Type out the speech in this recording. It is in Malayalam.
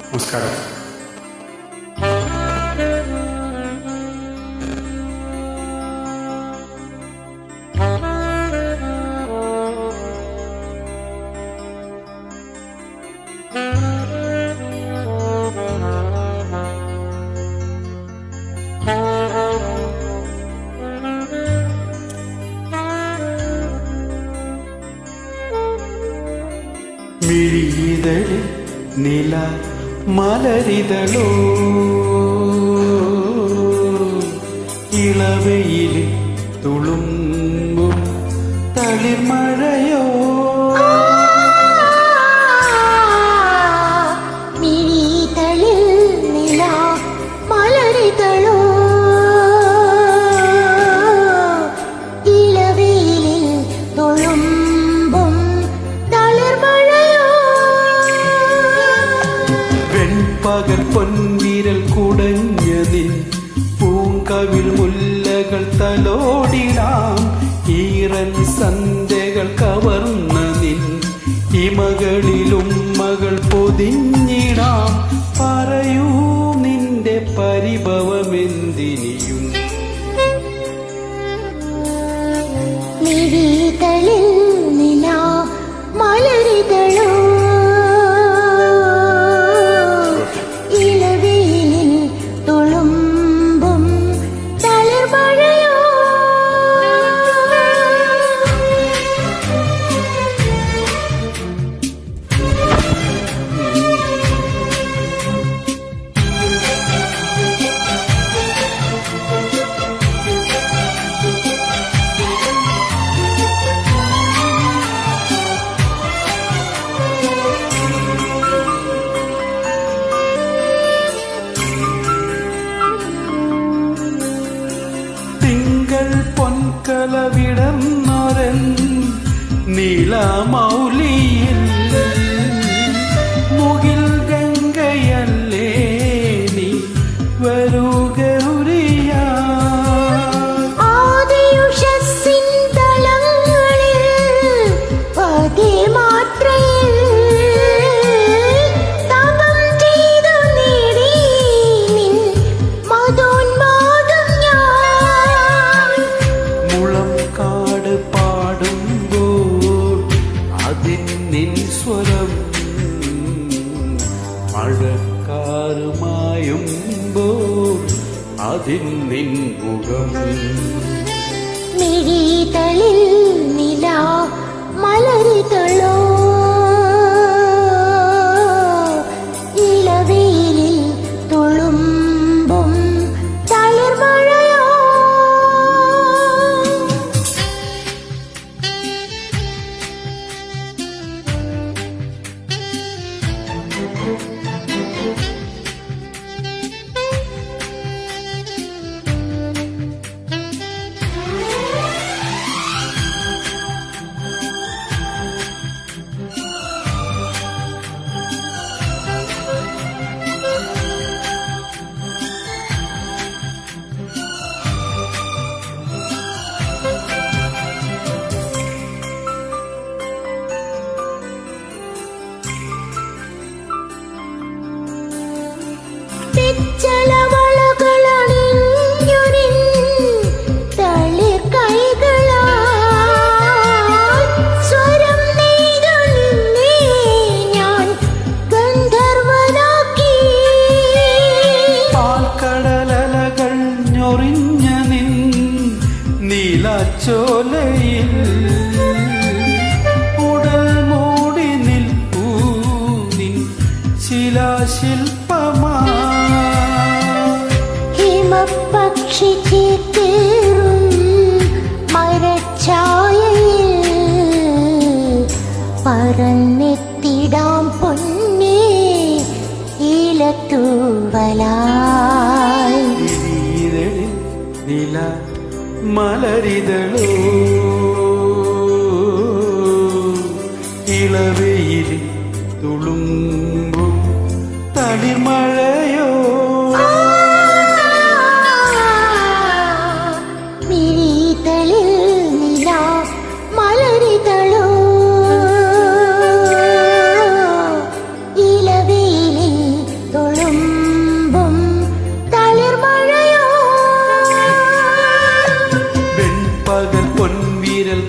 നമസ്കാരം. മിഴിതളിൽ നില മലരിതളോ ഇളവയിലിൽ തുളുമ്പും തളിർമഴയോ മിഴിതളിൽ നില മലരിതളോ ഇളവയിലിൽ തുളുമ്പും തളിർമഴയോ വെൺപകൽ പൊൻവിരൽ കുടഞ്ഞ നിൻ പൂങ്കവിൽ മുല്ലകൾ തലോടിടാം ഈറൻ സന്ധ്യകൾ കവർന്ന നിൻ ഇമകളിലും മകൾ പൊതിഞ്ഞിടാം പറയൂ നിന്റെ പരിഭവമെന്തിനിയും മിഴിതളിൽ നില മലരിതളോ ഇളവയിലിൽ തുളുമ്പും തളിർമഴയോ തിങ്കൾ പൊൻകലവിടന്നൊരൻ നീലമൗലിയിൽ മുകിൽ ഗംഗയല്ലേ നീ വരുകരുരിയ ആദിയുഷസ്സിൻ തലങ്ങളിൽ പതിമാത്രയിൽ തപം ചെയ്തു നേടി നിൻ മധോന്മാദം ഞാൻ മുളം കാട് പാടുമ്പോൾ അതിൻ നിൻ സ്വരം മഴക്കാറുമായുമ്പോൾ അതിൻ നിൻ മുഖം മിഴിതളിൽ നില മലരിതളോ ഇളവയിലിൽ തുളുമ്പും തളിർമഴയോ പിച്ചളവളകളണിഞ്ഞു നിൻ തളിർ കൈകളാൽ സ്വരം നെയ്തു നിന്നെ ഞാൻ ഗന്ധർവനാക്കി പാൽക്കടലകൾ ഞൊറിഞ്ഞ നിൻ നീലാച്ചോലയിൽ ഉടൽ മൂടി നിൽപ്പൂ നിൻ ശിലാശില്പമാ ഹിമപക്ഷി ചേക്കേറും മരച്ചായയിൽ പറന്നെത്തിടാം പൊന്നേ ഇലത്തൂവലായി മിഴിതളിൽ നില മലരിതളോ ഇളവയിലിൽ തുളുമ്പും തളിർമഴയോ മിഴിതളിൽ നില മലരിതളോ ഇളവയിലിൽ വിരൽ